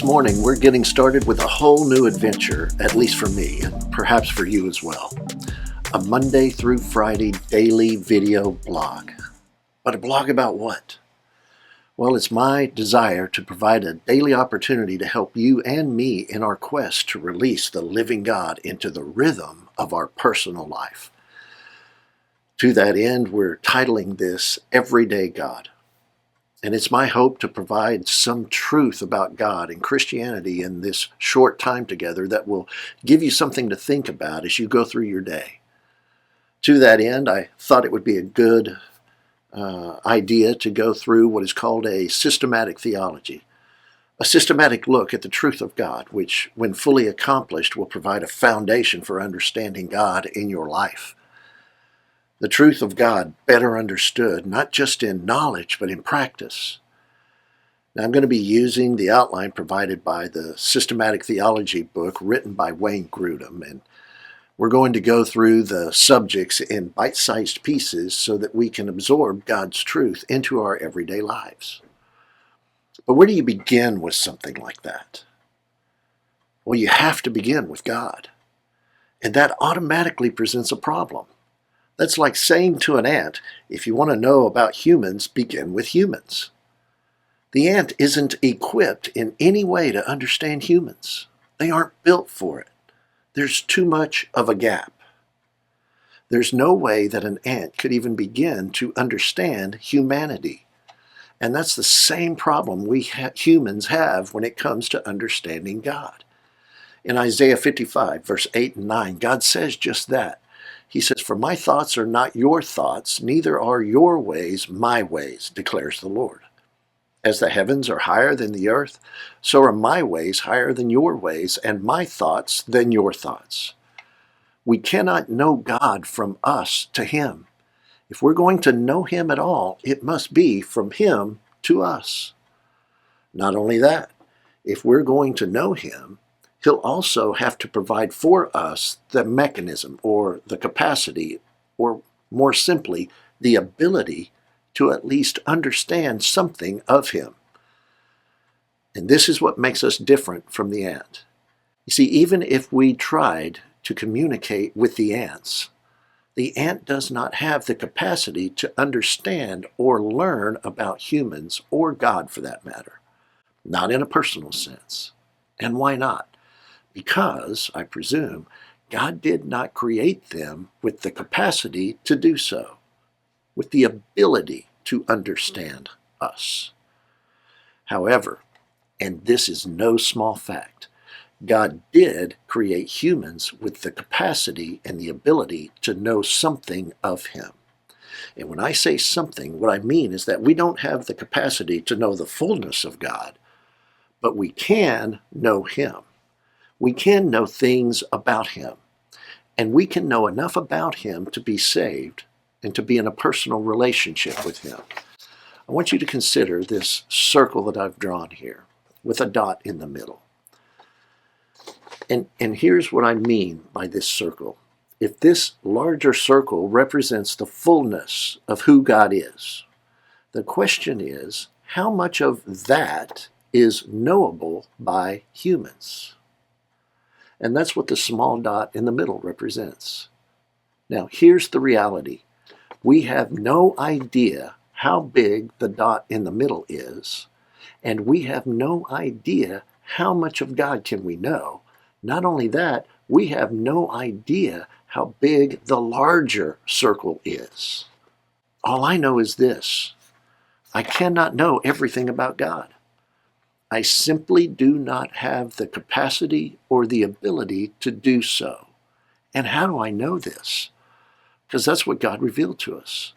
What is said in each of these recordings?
morning, we're getting started with a whole new adventure, at least for me, and perhaps for you as well. A Monday through Friday daily video blog. But a blog about what? Well, it's my desire to provide a daily opportunity to help you and me in our quest to release the living God into the rhythm of our personal life. To that end, we're titling this Everyday God. And it's my hope to provide some truth about God and Christianity in this short time together that will give you something to think about as you go through your day. To that end, I thought it would be a good idea to go through what is called a systematic theology, a systematic look at the truth of God, which, when fully accomplished, will provide a foundation for understanding God in your life. The truth of God better understood, not just in knowledge, but in practice. Now, I'm going to be using the outline provided by the Systematic Theology book written by Wayne Grudem, and we're going to go through the subjects in bite-sized pieces so that we can absorb God's truth into our everyday lives. But where do you begin with something like that? Well, you have to begin with God, and that automatically presents a problem. That's like saying to an ant, if you want to know about humans, begin with humans. The ant isn't equipped in any way to understand humans. They aren't built for it. There's too much of a gap. There's no way that an ant could even begin to understand humanity. And that's the same problem we humans have when it comes to understanding God. In Isaiah 55, verse 8 and 9, God says just that. He says, "For my thoughts are not your thoughts, neither are your ways my ways, declares the Lord. As the heavens are higher than the earth, so are my ways higher than your ways, and my thoughts than your thoughts." We cannot know God from us to Him. If we're going to know Him at all, it must be from Him to us. Not only that, if we're going to know Him, He'll also have to provide for us the mechanism or the capacity, or more simply, the ability to at least understand something of Him. And this is what makes us different from the ant. You see, even if we tried to communicate with the ant does not have the capacity to understand or learn about humans or God for that matter. Not in a personal sense. And why not? Because, I presume, God did not create them with the capacity to do so, with the ability to understand us. However, and this is no small fact, God did create humans with the capacity and the ability to know something of Him. And when I say something, what I mean is that we don't have the capacity to know the fullness of God, but we can know Him. We can know things about Him, and we can know enough about Him to be saved and to be in a personal relationship with Him. I want you to consider this circle that I've drawn here with a dot in the middle. And here's what I mean by this circle. If this larger circle represents the fullness of who God is, the question is, how much of that is knowable by humans? And that's what the small dot in the middle represents. Now, here's the reality. We have no idea how big the dot in the middle is, and we have no idea how much of God can we know. Not only that, we have no idea how big the larger circle is. All I know is this: I cannot know everything about God. I simply do not have the capacity or the ability to do so. And how do I know this? Because that's what God revealed to us.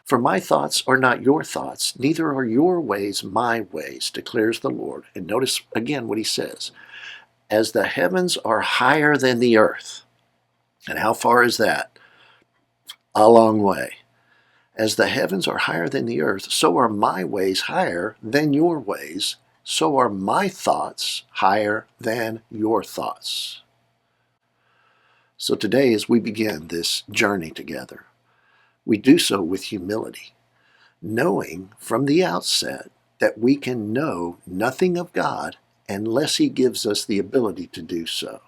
"For my thoughts are not your thoughts, neither are your ways my ways, declares the Lord." And notice again what He says. "As the heavens are higher than the earth." And how far is that? A long way. "As the heavens are higher than the earth, so are my ways higher than your ways. So are my thoughts higher than your thoughts." So today, as we begin this journey together, we do so with humility, knowing from the outset that we can know nothing of God unless he gives us the ability to do so.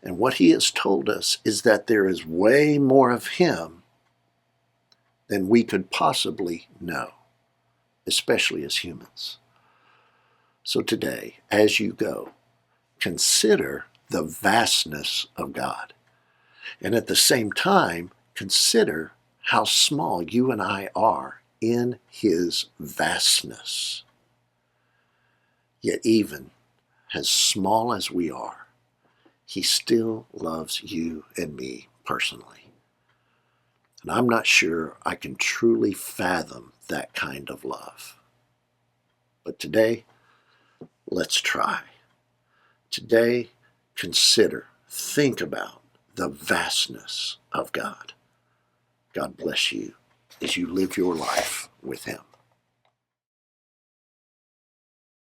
And what he has told us is that there is way more of him than we could possibly know, especially as humans. So today, as you go, consider the vastness of God. And at the same time, consider how small you and I are in his vastness. Yet even as small as we are, he still loves you and me personally. And I'm not sure I can truly fathom that kind of love. But today, let's try. Today, consider, think about the vastness of God. God bless you as you live your life with him.